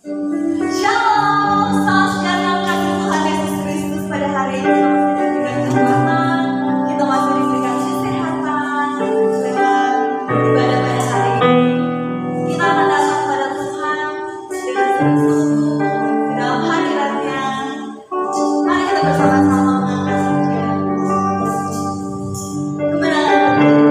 Shalom, salam sejahtera kasih Tuhan Yesus Kristus. Pada hari ini kita masih diberikan kekuatan, kita masih diberikan kesehatan lewat ibadah pada hari ini. Kita akan datang kepada Tuhan dengan sungguh-sungguh di dalam hadirat-Nya. Mari kita bersama-sama mengangkat pujian. Kemenangan bagi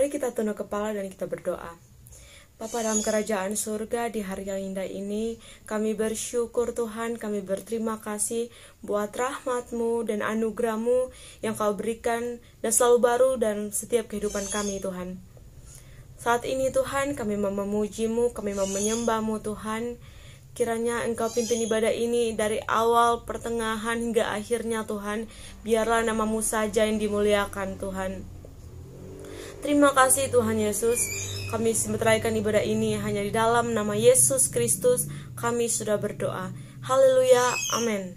Mari kita tunduk kepala dan kita berdoa. Bapa dalam kerajaan surga, di hari yang indah ini, kami bersyukur Tuhan, kami berterima kasih buat rahmat-Mu dan anugerah-Mu yang Kau berikan dan selalu baru dalam setiap kehidupan kami Tuhan. Saat ini Tuhan, kami mau memuji-Mu, kami mau menyembah-Mu Tuhan. Kiranya Engkau pimpin ibadah ini dari awal, pertengahan hingga akhirnya Tuhan. Biarlah nama-Mu saja yang dimuliakan Tuhan. Terima kasih Tuhan Yesus. Kami semeteraikan ibadah ini hanya di dalam nama Yesus Kristus. Kami sudah berdoa. Haleluya. Amin.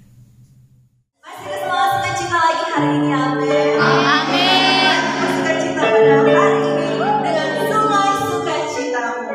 Masih ada semangat sukacita lagi hari ini. Amin. Amin. Sukacita pada hari ini dengan sungai sukacitamu.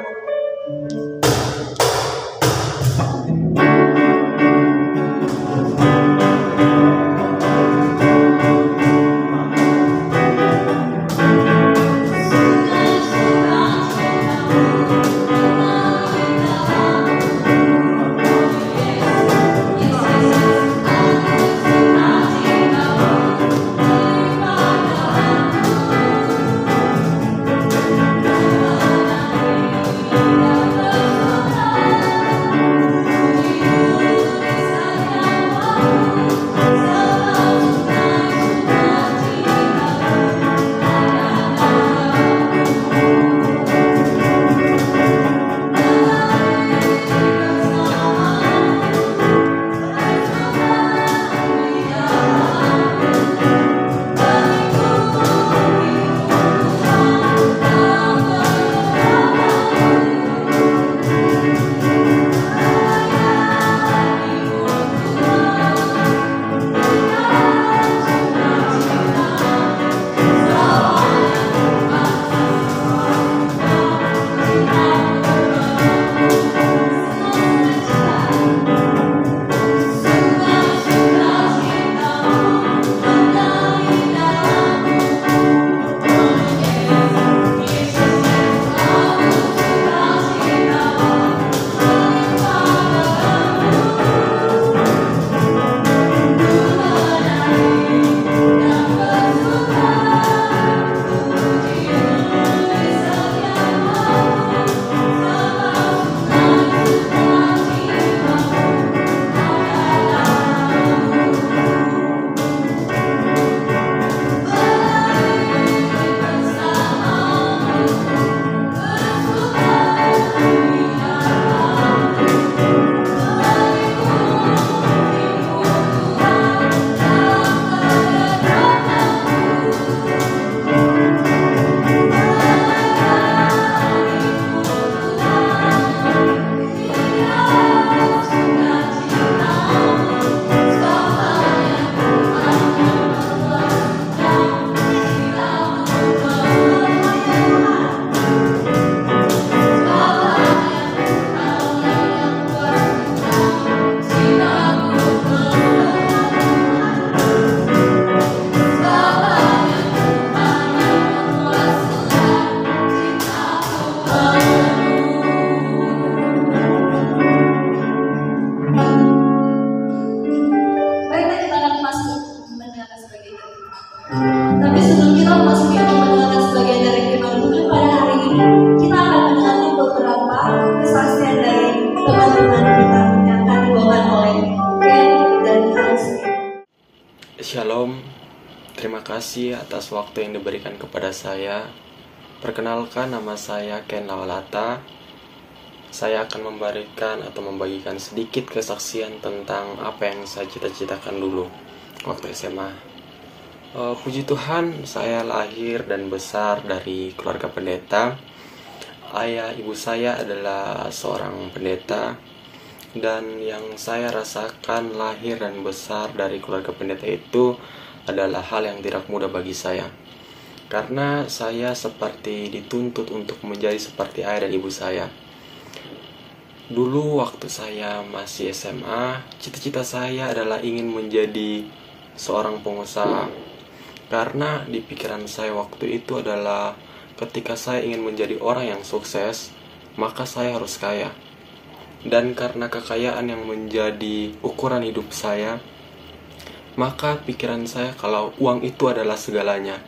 Shalom, terima kasih atas waktu yang diberikan kepada saya. Perkenalkan, nama saya Ken Lawalata. Saya akan memberikan atau membagikan sedikit kesaksian tentang apa yang saya cita-citakan dulu waktu SMA. Puji Tuhan, saya lahir dan besar dari keluarga pendeta. Ayah ibu saya adalah seorang pendeta. Dan yang saya rasakan lahir dan besar dari keluarga pendeta itu adalah hal yang tidak mudah bagi saya. Karena saya seperti dituntut untuk menjadi seperti ayah dan ibu saya. Dulu waktu saya masih SMA, cita-cita saya adalah ingin menjadi seorang pengusaha. Karena di pikiran saya waktu itu adalah ketika saya ingin menjadi orang yang sukses, maka saya harus kaya. Dan karena kekayaan yang menjadi ukuran hidup saya, maka pikiran saya kalau uang itu adalah segalanya.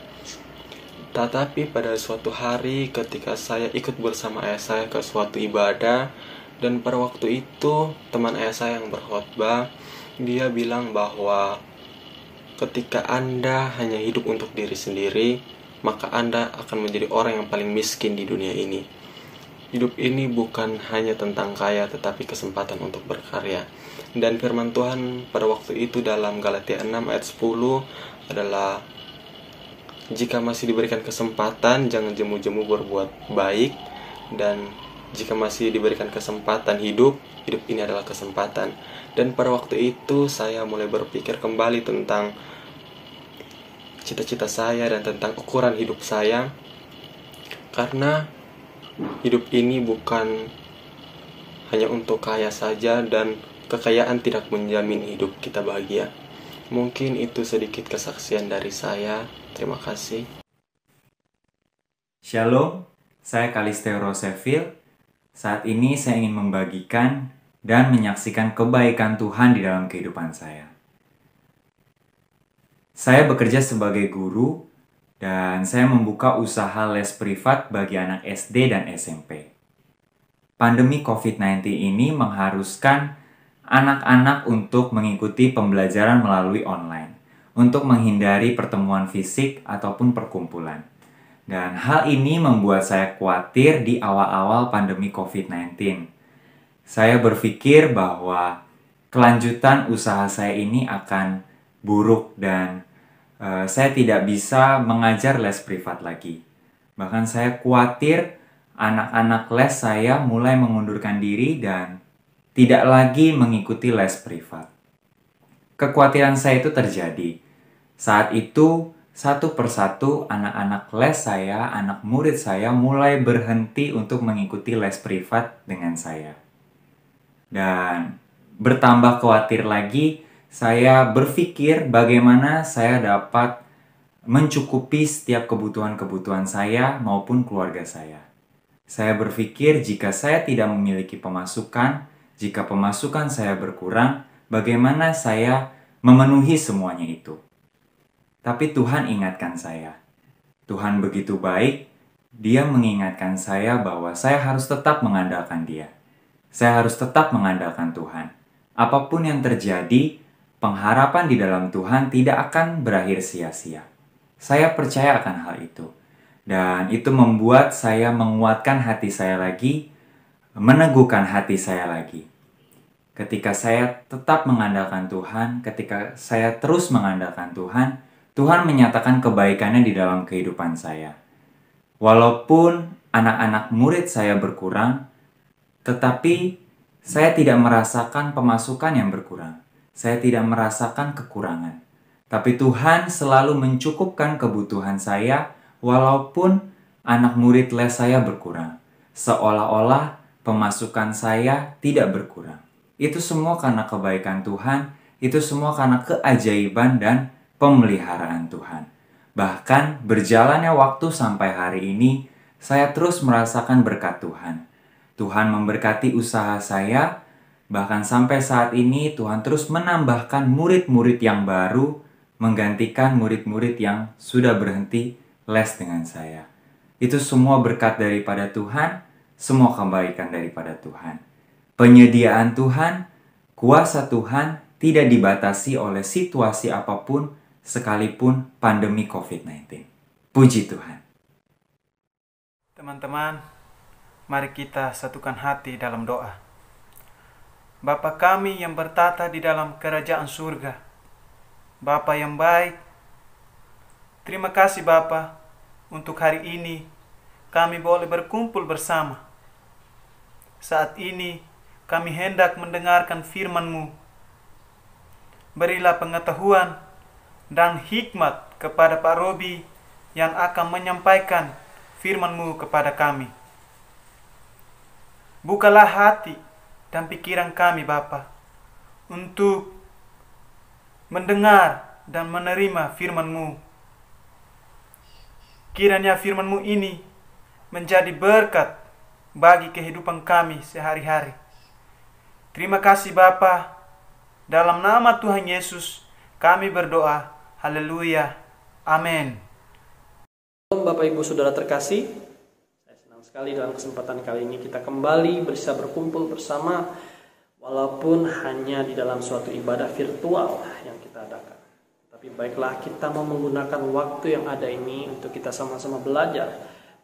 Tetapi pada suatu hari ketika saya ikut bersama ayah saya ke suatu ibadah, dan pada waktu itu teman ayah saya yang berkhotbah, dia bilang bahwa ketika Anda hanya hidup untuk diri sendiri, maka Anda akan menjadi orang yang paling miskin di dunia ini. Hidup ini bukan hanya tentang kaya, tetapi kesempatan untuk berkarya. Dan firman Tuhan pada waktu itu dalam Galatia 6 ayat 10 adalah, jika masih diberikan kesempatan, jangan jemu-jemu berbuat baik. Dan jika masih diberikan kesempatan hidup ini adalah kesempatan. Dan pada waktu itu saya mulai berpikir kembali tentang cita-cita saya dan tentang ukuran hidup saya. Karena hidup ini bukan hanya untuk kaya saja, dan kekayaan tidak menjamin hidup kita bahagia. Mungkin itu sedikit kesaksian dari saya. Terima kasih. Shalom, saya Kalisteo Roseville. Saat ini saya ingin membagikan dan menyaksikan kebaikan Tuhan di dalam kehidupan saya. Saya bekerja sebagai guru dan saya membuka usaha les privat bagi anak SD dan SMP. Pandemi COVID-19 ini mengharuskan anak-anak untuk mengikuti pembelajaran melalui online, untuk menghindari pertemuan fisik ataupun perkumpulan. Dan hal ini membuat saya khawatir di awal-awal pandemi COVID-19. Saya berpikir bahwa kelanjutan usaha saya ini akan buruk dan saya tidak bisa mengajar les privat lagi. Bahkan saya khawatir anak-anak les saya mulai mengundurkan diri dan tidak lagi mengikuti les privat. Kekhawatiran saya itu terjadi. Saat itu, satu persatu anak-anak les saya, anak murid saya mulai berhenti untuk mengikuti les privat dengan saya. Dan bertambah khawatir lagi, saya berpikir bagaimana saya dapat mencukupi setiap kebutuhan-kebutuhan saya maupun keluarga saya. Saya berpikir jika saya tidak memiliki pemasukan, jika pemasukan saya berkurang, bagaimana saya memenuhi semuanya itu. Tapi Tuhan ingatkan saya. Tuhan begitu baik, Dia mengingatkan saya bahwa saya harus tetap mengandalkan Dia. Saya harus tetap mengandalkan Tuhan. Apapun yang terjadi, pengharapan di dalam Tuhan tidak akan berakhir sia-sia. Saya percaya akan hal itu. Dan itu membuat saya menguatkan hati saya lagi, meneguhkan hati saya lagi. Ketika saya tetap mengandalkan Tuhan, ketika saya terus mengandalkan Tuhan, Tuhan menyatakan kebaikannya di dalam kehidupan saya. Walaupun anak-anak murid saya berkurang, tetapi saya tidak merasakan pemasukan yang berkurang. Saya tidak merasakan kekurangan. Tapi Tuhan selalu mencukupkan kebutuhan saya walaupun anak murid les saya berkurang. Seolah-olah pemasukan saya tidak berkurang. Itu semua karena kebaikan Tuhan, itu semua karena keajaiban dan pemeliharaan Tuhan. Bahkan berjalannya waktu sampai hari ini, saya terus merasakan berkat Tuhan. Tuhan memberkati usaha saya, bahkan sampai saat ini Tuhan terus menambahkan murid-murid yang baru, menggantikan murid-murid yang sudah berhenti les dengan saya. Itu semua berkat daripada Tuhan, semua kebaikan daripada Tuhan. Penyediaan Tuhan, kuasa Tuhan tidak dibatasi oleh situasi apapun, sekalipun pandemi COVID-19. Puji Tuhan. Teman-teman, mari kita satukan hati dalam doa. Bapa kami yang bertata di dalam kerajaan surga, Bapa yang baik, terima kasih Bapa untuk hari ini kami boleh berkumpul bersama. Saat ini kami hendak mendengarkan firman-Mu. Berilah pengetahuan dan hikmat kepada Pak Robi yang akan menyampaikan firman-Mu kepada kami. Bukalah hati dan pikiran kami Bapa untuk mendengar dan menerima firman-Mu. Kiranya firman-Mu ini menjadi berkat bagi kehidupan kami sehari-hari. Terima kasih Bapa. Dalam nama Tuhan Yesus kami berdoa. Haleluya. Amin. Bapak Ibu Saudara terkasih, saya senang sekali dalam kesempatan kali ini kita kembali bisa berkumpul bersama walaupun hanya di dalam suatu ibadah virtual yang kita adakan. Tapi baiklah kita mau menggunakan waktu yang ada ini untuk kita sama-sama belajar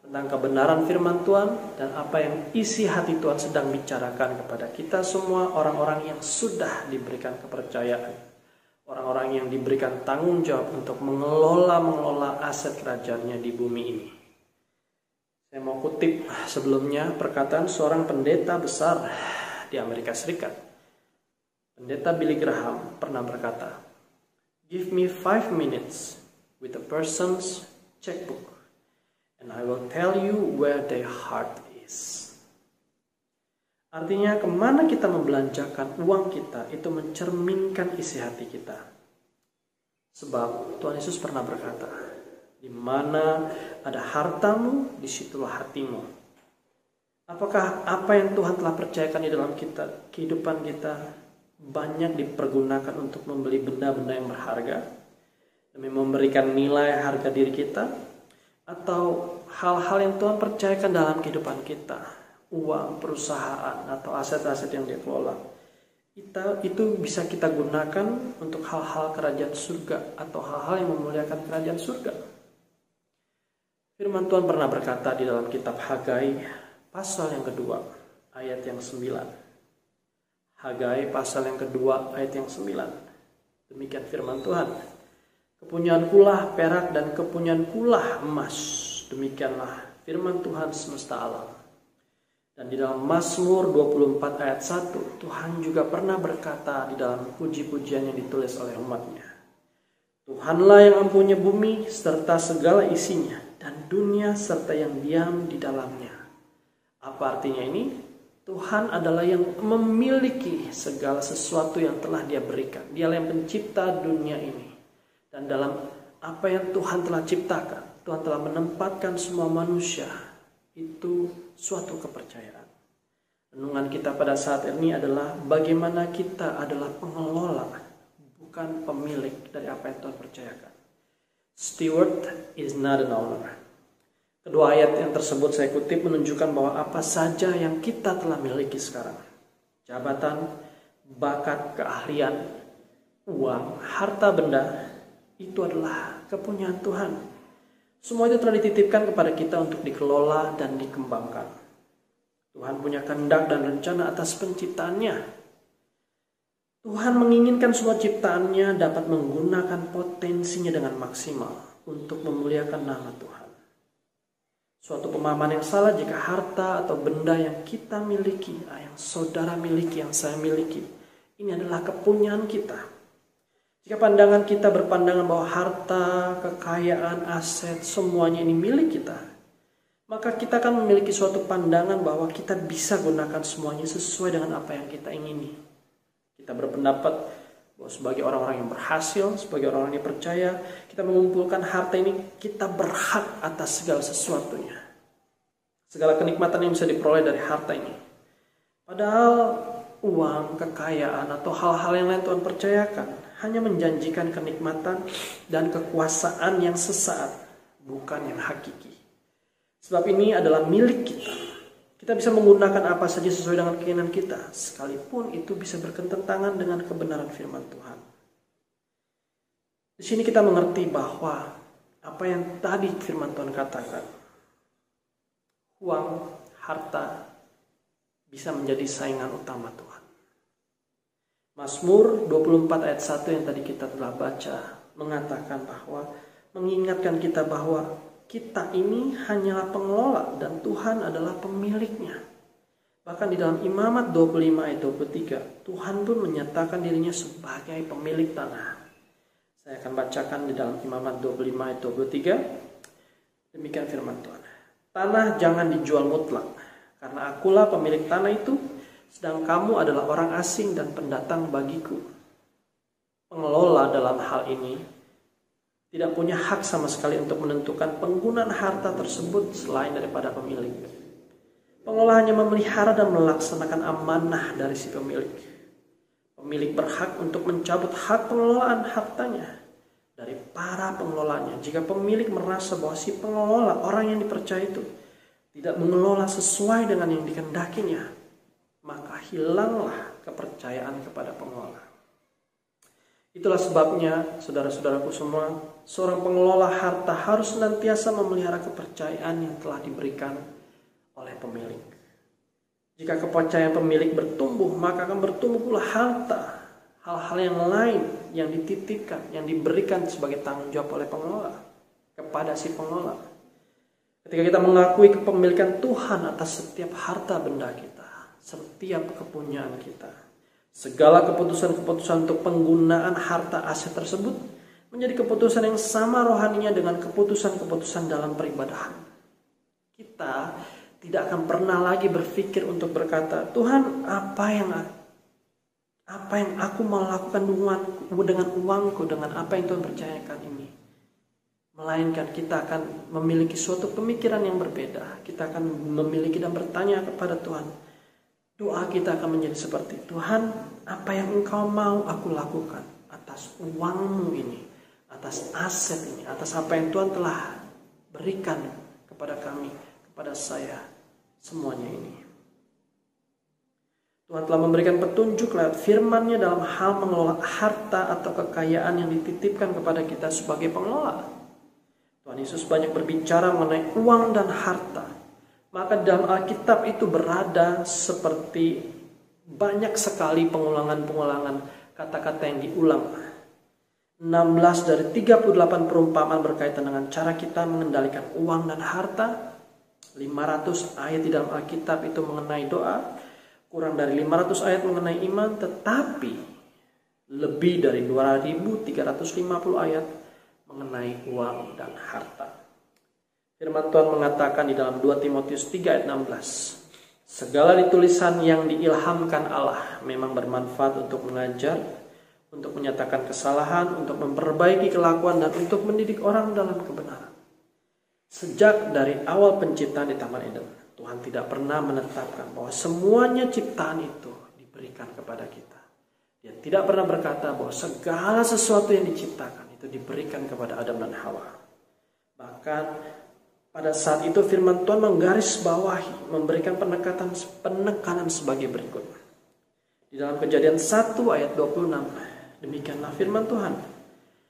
tentang kebenaran firman Tuhan dan apa yang isi hati Tuhan sedang bicarakan kepada kita semua orang-orang yang sudah diberikan kepercayaan. Orang-orang yang diberikan tanggung jawab untuk mengelola aset kerajaannya di bumi ini. Saya mau kutip sebelumnya perkataan seorang pendeta besar di Amerika Serikat. Pendeta Billy Graham pernah berkata, "Give me 5 minutes with a person's checkbook, and I will tell you where their heart is." Artinya kemana kita membelanjakan uang kita itu mencerminkan isi hati kita. Sebab Tuhan Yesus pernah berkata, di mana ada hartamu, disitulah hatimu. Apakah apa yang Tuhan telah percayakan di dalam kehidupan kita banyak dipergunakan untuk membeli benda-benda yang berharga, demi memberikan nilai harga diri kita, atau hal-hal yang Tuhan percayakan dalam kehidupan kita? Uang, perusahaan, atau aset-aset yang dia kelola. Itu bisa kita gunakan untuk hal-hal kerajaan surga atau hal-hal yang memuliakan kerajaan surga. Firman Tuhan pernah berkata di dalam kitab Hagai pasal yang kedua ayat yang 9. Hagai pasal yang kedua ayat yang 9. Demikian firman Tuhan. Kepunyaankulah perak dan kepunyaankulah emas. Demikianlah firman Tuhan semesta alam. Dan di dalam Mazmur 24 ayat 1, Tuhan juga pernah berkata di dalam puji-pujian yang ditulis oleh umatnya. Tuhanlah yang mempunyai bumi serta segala isinya, dan dunia serta yang diam di dalamnya. Apa artinya ini? Tuhan adalah yang memiliki segala sesuatu yang telah Dia berikan. Dialah yang pencipta dunia ini. Dan dalam apa yang Tuhan telah ciptakan, Tuhan telah menempatkan semua manusia. Itu suatu kepercayaan. Renungan kita pada saat ini adalah bagaimana kita adalah pengelola, bukan pemilik dari apa yang Tuhan percayakan. Steward is not an owner. Kedua ayat yang tersebut saya kutip menunjukkan bahwa apa saja yang kita telah miliki sekarang, jabatan, bakat, keahlian, uang, harta benda, itu adalah kepunyaan Tuhan. Semua itu telah dititipkan kepada kita untuk dikelola dan dikembangkan. Tuhan punya kehendak dan rencana atas penciptaannya. Tuhan menginginkan semua ciptaannya dapat menggunakan potensinya dengan maksimal untuk memuliakan nama Tuhan. Suatu pemahaman yang salah jika harta atau benda yang kita miliki, yang saudara miliki, yang saya miliki, ini adalah kepunyaan kita. Jika pandangan kita berpandangan bahwa harta, kekayaan, aset, semuanya ini milik kita, maka kita akan memiliki suatu pandangan bahwa kita bisa gunakan semuanya sesuai dengan apa yang kita ingini. Kita berpendapat bahwa sebagai orang-orang yang berhasil, sebagai orang-orang yang percaya, kita mengumpulkan harta ini, kita berhak atas segala sesuatunya. Segala kenikmatan yang bisa diperoleh dari harta ini. Padahal uang, kekayaan, atau hal-hal yang lain Tuhan percayakan hanya menjanjikan kenikmatan dan kekuasaan yang sesaat, bukan yang hakiki. Sebab ini adalah milik kita. Kita bisa menggunakan apa saja sesuai dengan keinginan kita, sekalipun itu bisa bertentangan dengan kebenaran firman Tuhan. Di sini kita mengerti bahwa apa yang tadi firman Tuhan katakan, uang, harta bisa menjadi saingan utama Tuhan. Mazmur 24 ayat 1 yang tadi kita telah baca mengatakan bahwa, mengingatkan kita bahwa kita ini hanyalah pengelola dan Tuhan adalah pemiliknya. Bahkan di dalam Imamat 25 ayat 23, Tuhan pun menyatakan dirinya sebagai pemilik tanah. Saya akan bacakan di dalam Imamat 25 ayat 23. Demikian firman Tuhan. Tanah jangan dijual mutlak, karena akulah pemilik tanah itu, sedang kamu adalah orang asing dan pendatang bagiku. Pengelola dalam hal ini tidak punya hak sama sekali untuk menentukan penggunaan harta tersebut selain daripada pemilik. Pengelola hanya memelihara dan melaksanakan amanah dari si pemilik. Pemilik berhak untuk mencabut hak pengelolaan hartanya dari para pengelolanya. Jika pemilik merasa bahwa si pengelola, orang yang dipercaya itu, tidak mengelola sesuai dengan yang dikehendakinya, maka hilanglah kepercayaan kepada pengelola. Itulah sebabnya, saudara-saudaraku semua, seorang pengelola harta harus senantiasa memelihara kepercayaan yang telah diberikan oleh pemilik. Jika kepercayaan pemilik bertumbuh, maka akan bertumbuh pula harta, hal-hal yang lain yang dititipkan, yang diberikan sebagai tanggung jawab oleh pengelola kepada si pengelola. Ketika kita mengakui kepemilikan Tuhan atas setiap harta benda kita, setiap kepunyaan kita, segala keputusan-keputusan untuk penggunaan harta aset tersebut menjadi keputusan yang sama rohaninya dengan keputusan-keputusan dalam peribadahan. Kita tidak akan pernah lagi berpikir untuk berkata, Tuhan, apa yang aku mau lakukan dengan uangku, dengan apa yang Tuhan percayakan ini. Melainkan kita akan memiliki suatu pemikiran yang berbeda. Kita akan memiliki dan bertanya kepada Tuhan. Doa kita akan menjadi seperti, Tuhan, apa yang Engkau mau aku lakukan atas uangmu ini, atas aset ini, atas apa yang Tuhan telah berikan kepada kami, kepada saya, semuanya ini. Tuhan telah memberikan petunjuk lewat firman-Nya dalam hal mengelola harta atau kekayaan yang dititipkan kepada kita sebagai pengelola. Tuhan Yesus banyak berbicara mengenai uang dan harta. Maka dalam Alkitab itu berada seperti banyak sekali pengulangan-pengulangan kata-kata yang diulang. 16 dari 38 perumpamaan berkaitan dengan cara kita mengendalikan uang dan harta. 500 ayat di dalam Alkitab itu mengenai doa. Kurang dari 500 ayat mengenai iman. Tetapi lebih dari 2350 ayat mengenai uang dan harta. Firman Tuhan mengatakan di dalam 2 Timotius 3 ayat 16. Segala tulisan yang diilhamkan Allah memang bermanfaat untuk mengajar, untuk menyatakan kesalahan, untuk memperbaiki kelakuan, dan untuk mendidik orang dalam kebenaran. Sejak dari awal penciptaan di Taman Eden, Tuhan tidak pernah menetapkan bahwa semuanya ciptaan itu diberikan kepada kita. Dia tidak pernah berkata bahwa segala sesuatu yang diciptakan itu diberikan kepada Adam dan Hawa. Bahkan pada saat itu firman Tuhan menggarisbawahi, memberikan penekanan sebagai berikut. Di dalam Kejadian 1 ayat 26, demikianlah firman Tuhan.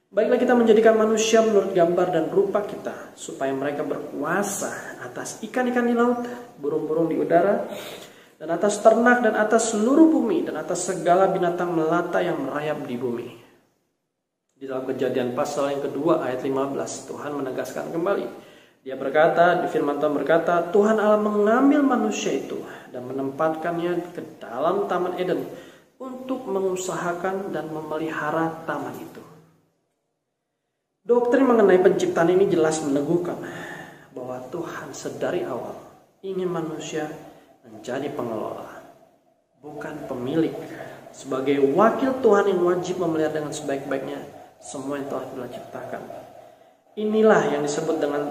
Baiklah kita menjadikan manusia menurut gambar dan rupa kita, supaya mereka berkuasa atas ikan-ikan di laut, burung-burung di udara, dan atas ternak, dan atas seluruh bumi, dan atas segala binatang melata yang merayap di bumi. Di dalam Kejadian pasal yang kedua ayat 15, Tuhan menegaskan kembali. Dia berkata, di firman Tuhan berkata, Tuhan Allah mengambil manusia itu dan menempatkannya ke dalam Taman Eden untuk mengusahakan dan memelihara taman itu. Doktrin mengenai penciptaan ini jelas meneguhkan bahwa Tuhan sedari awal ingin manusia menjadi pengelola, bukan pemilik. Sebagai wakil Tuhan yang wajib memelihara dengan sebaik-baiknya semua yang telah Dia ciptakan. Inilah yang disebut dengan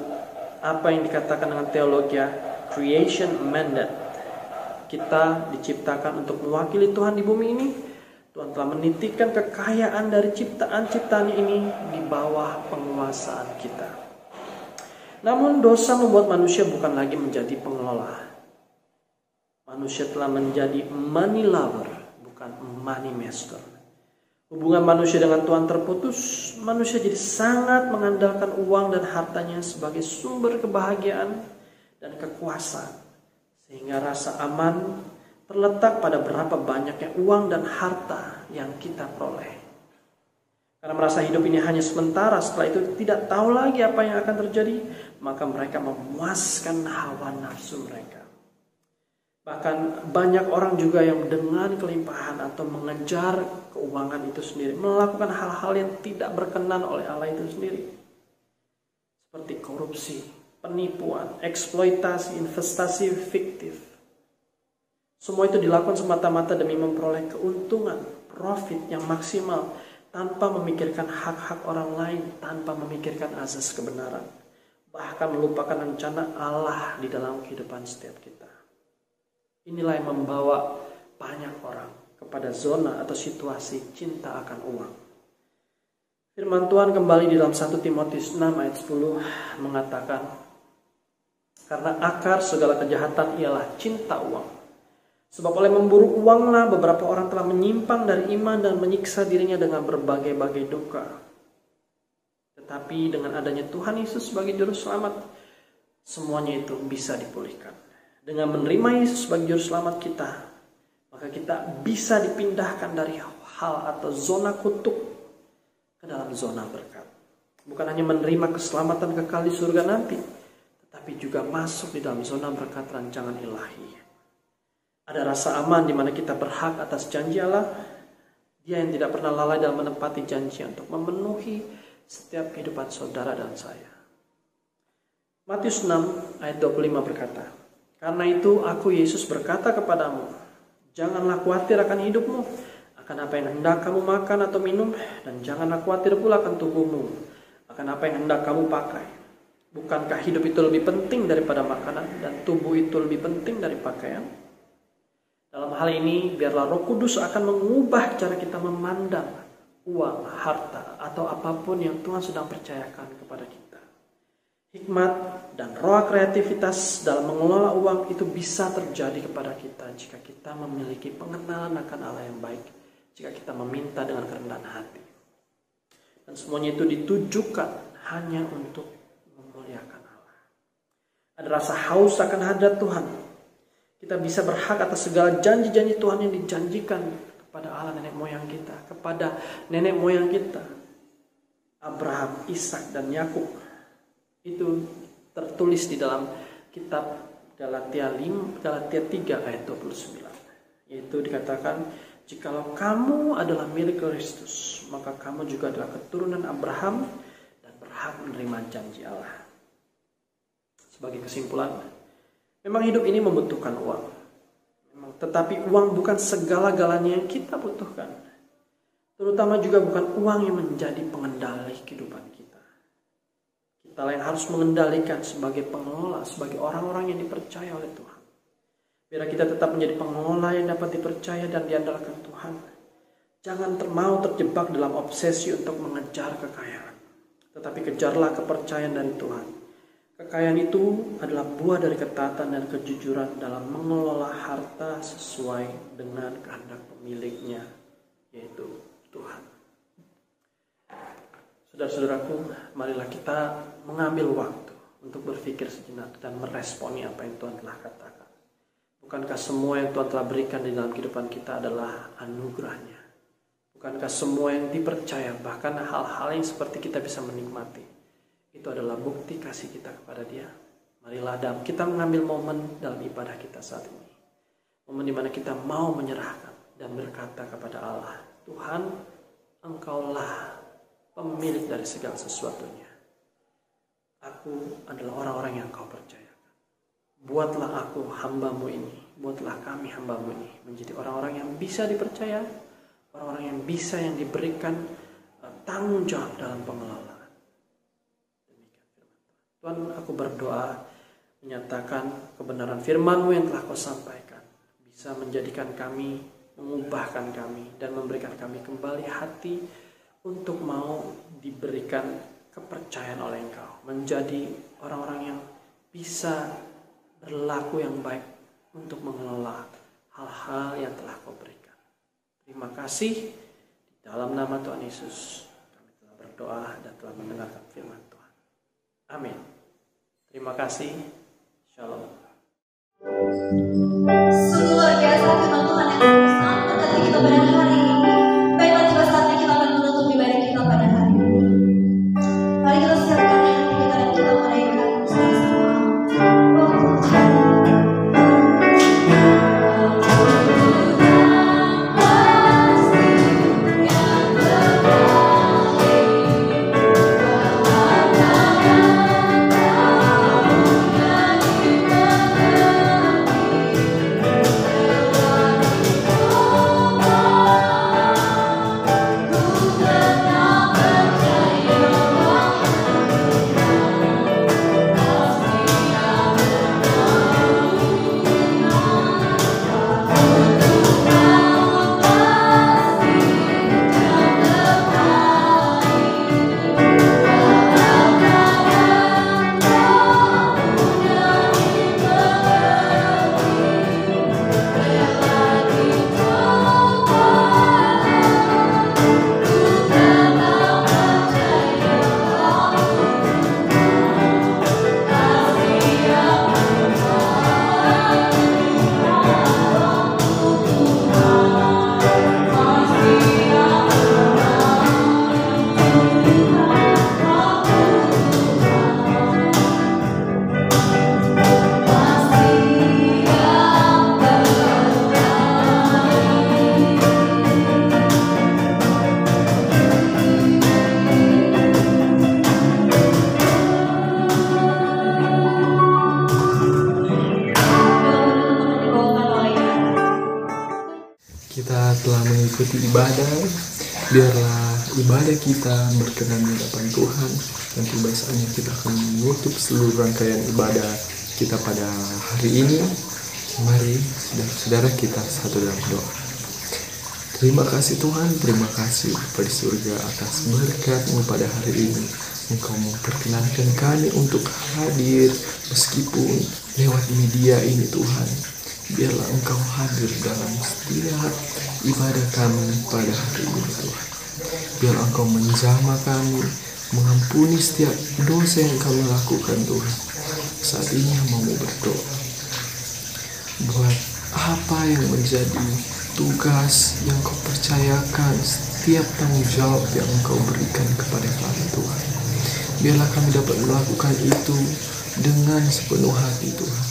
apa yang dikatakan dengan teologi creation mandate. Kita diciptakan untuk mewakili Tuhan di bumi ini. Tuhan telah menitipkan kekayaan dari ciptaan-ciptaan ini di bawah penguasaan kita. Namun dosa membuat manusia bukan lagi menjadi pengelola. Manusia telah menjadi money lover, bukan money master. Hubungan manusia dengan Tuhan terputus. Manusia jadi sangat mengandalkan uang dan hartanya sebagai sumber kebahagiaan dan kekuasaan. Sehingga rasa aman terletak pada berapa banyaknya uang dan harta yang kita peroleh. Karena merasa hidup ini hanya sementara, setelah itu tidak tahu lagi apa yang akan terjadi, maka mereka memuaskan hawa nafsu mereka. Bahkan banyak orang juga yang dengan kelimpahan atau mengejar keuangan itu sendiri melakukan hal-hal yang tidak berkenan oleh Allah itu sendiri. Seperti korupsi, penipuan, eksploitasi, investasi fiktif. Semua itu dilakukan semata-mata demi memperoleh keuntungan, profit yang maksimal tanpa memikirkan hak-hak orang lain, tanpa memikirkan azas kebenaran. Bahkan melupakan rencana Allah di dalam kehidupan setiap kita. Inilah yang membawa banyak orang kepada zona atau situasi cinta akan uang. Firman Tuhan kembali di dalam 1 Timotius 6 ayat 10 mengatakan, karena akar segala kejahatan ialah cinta uang. Sebab oleh memburu uanglah beberapa orang telah menyimpang dari iman dan menyiksa dirinya dengan berbagai-bagai duka. Tetapi dengan adanya Tuhan Yesus sebagai juru selamat, semuanya itu bisa dipulihkan. Dengan menerima Yesus sebagai juru selamat kita, maka kita bisa dipindahkan dari hal atau zona kutuk ke dalam zona berkat. Bukan hanya menerima keselamatan kekal di surga nanti, tetapi juga masuk di dalam zona berkat rancangan ilahi. Ada rasa aman di mana kita berhak atas janji Allah. Dia yang tidak pernah lalai dalam menepati janji untuk memenuhi setiap kehidupan saudara dan saya. Matius 6 ayat 25 berkata, karena itu aku Yesus berkata kepadamu, janganlah khawatir akan hidupmu, akan apa yang hendak kamu makan atau minum, dan janganlah khawatir pula akan tubuhmu, akan apa yang hendak kamu pakai. Bukankah hidup itu lebih penting daripada makanan, dan tubuh itu lebih penting dari pakaian? Dalam hal ini, biarlah Roh Kudus akan mengubah cara kita memandang uang, harta, atau apapun yang Tuhan sedang percayakan kepada kita. Hikmat dan roh kreativitas dalam mengelola uang itu bisa terjadi kepada kita jika kita memiliki pengenalan akan Allah yang baik, jika kita meminta dengan kerendahan hati. Dan semuanya itu ditujukan hanya untuk memuliakan Allah. Ada rasa haus akan hadirat Tuhan. Kita bisa berhak atas segala janji-janji Tuhan yang dijanjikan kepada Allah nenek moyang kita, kepada nenek moyang kita, Abraham, Ishak, dan Yakub. Itu tertulis di dalam kitab Galatia 3 ayat 29. Yaitu dikatakan, jikalau kamu adalah milik Kristus, maka kamu juga adalah keturunan Abraham dan berhak menerima janji Allah. Sebagai kesimpulan, memang hidup ini membutuhkan uang. Tetapi uang bukan segala-galanya yang kita butuhkan. Terutama juga bukan uang yang menjadi pengendali kehidupan kita. Kita yang harus mengendalikan sebagai pengelola, sebagai orang-orang yang dipercaya oleh Tuhan. Biar kita tetap menjadi pengelola yang dapat dipercaya dan diandalkan Tuhan. Jangan mau terjebak dalam obsesi untuk mengejar kekayaan. Tetapi kejarlah kepercayaan dari Tuhan. Kekayaan itu adalah buah dari ketaatan dan kejujuran dalam mengelola harta sesuai dengan kehendak pemiliknya, yaitu Tuhan. Saudara-saudaraku, marilah kita mengambil waktu untuk berpikir sejenak dan meresponi apa yang Tuhan telah katakan. Bukankah semua yang Tuhan telah berikan di dalam kehidupan kita adalah anugerahnya? Bukankah semua yang dipercaya, bahkan hal-hal yang seperti kita bisa menikmati, itu adalah bukti kasih kita kepada Dia? Marilah kita mengambil momen dalam ibadah kita saat ini. Momen di mana kita mau menyerahkan dan berkata kepada Allah, Tuhan, Engkaulah pemilik dari segala sesuatunya. Aku adalah orang-orang yang Kau percayakan. Buatlah aku hamba-Mu ini, buatlah kami hamba-Mu ini menjadi orang-orang yang bisa dipercaya, orang-orang yang bisa yang diberikan tanggung jawab dalam pengelolaan. Tuhan, aku berdoa menyatakan kebenaran firman-Mu yang telah Kau sampaikan bisa menjadikan kami, mengubahkan kami, dan memberikan kami kembali hati untuk mau diberikan kepercayaan oleh Engkau, menjadi orang-orang yang bisa berlaku yang baik untuk mengelola hal-hal yang telah Kau berikan. Terima kasih. Di dalam nama Tuhan Yesus kami telah berdoa dan telah mendengarkan firman Tuhan. Amin. Terima kasih. Shalom. Sungguh luar biasa firman Tuhan yang bersama memberkati kita pada hari ini. Baiklah, tiba saatnya kita akan menutup ibadah kita pada hari ini. Mari kita siapkan hati kita dan kita menaikkan bersama-sama. Oh, mengikuti ibadah. Biarlah ibadah kita berkenan di hadapan Tuhan. Dan tiba saatnya kita akan menutup seluruh rangkaian ibadah kita pada hari ini. Mari saudara-saudara kita satu dalam doa. Terima kasih Tuhan, terima kasih Bapa di surga atas berkat-Mu pada hari ini. Engkau memperkenankan kami untuk hadir meskipun lewat media ini Tuhan. Biarlah Engkau hadir dalam setiap ibadah kami pada hari ini Tuhan. Biarlah Engkau menjamah kami, mengampuni setiap dosa yang kami lakukan Tuhan. Saat ini mau berdoa buat apa yang menjadi tugas yang Kau percayakan, setiap tanggung jawab yang Engkau berikan kepada kami Tuhan. Biarlah kami dapat melakukan itu dengan sepenuh hati Tuhan.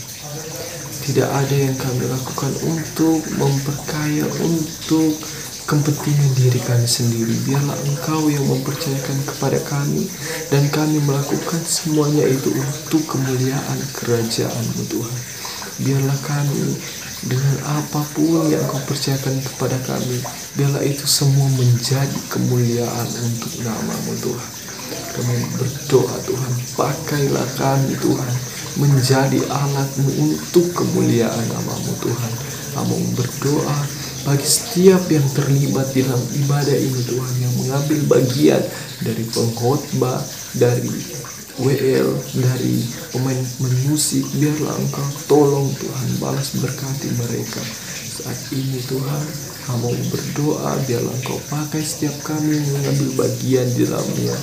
Tidak ada yang kami lakukan untuk memperkaya, untuk kepentingan diri kami sendiri. Biarlah Engkau yang mempercayakan kepada kami, dan kami melakukan semuanya itu untuk kemuliaan kerajaan-Mu Tuhan. Biarlah kami dengan apapun yang Kau percayakan kepada kami, biarlah itu semua menjadi kemuliaan untuk nama-Mu Tuhan. Kami berdoa Tuhan, pakailah kami Tuhan menjadi alat-Mu untuk kemuliaan nama-Mu Tuhan. Kami berdoa bagi setiap yang terlibat dalam ibadah ini Tuhan, yang mengambil bagian dari pengkhotbah, dari WL, dari pemain musik. Biarlah Engkau tolong Tuhan, balas berkati mereka. Saat ini Tuhan, kami berdoa, biarlah Engkau pakai setiap kami yang mengambil bagian di dalamnya.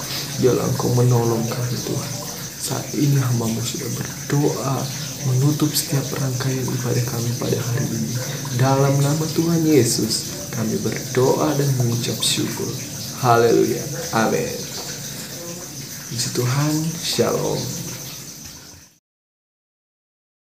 Biarlah Engkau menolong kami Tuhan. Saat ini hamba-Mu sudah berdoa menutup setiap rangkaian ibadah kami pada hari ini. Dalam nama Tuhan Yesus kami berdoa dan mengucap syukur. Haleluya. Amin. Puji Tuhan. Shalom.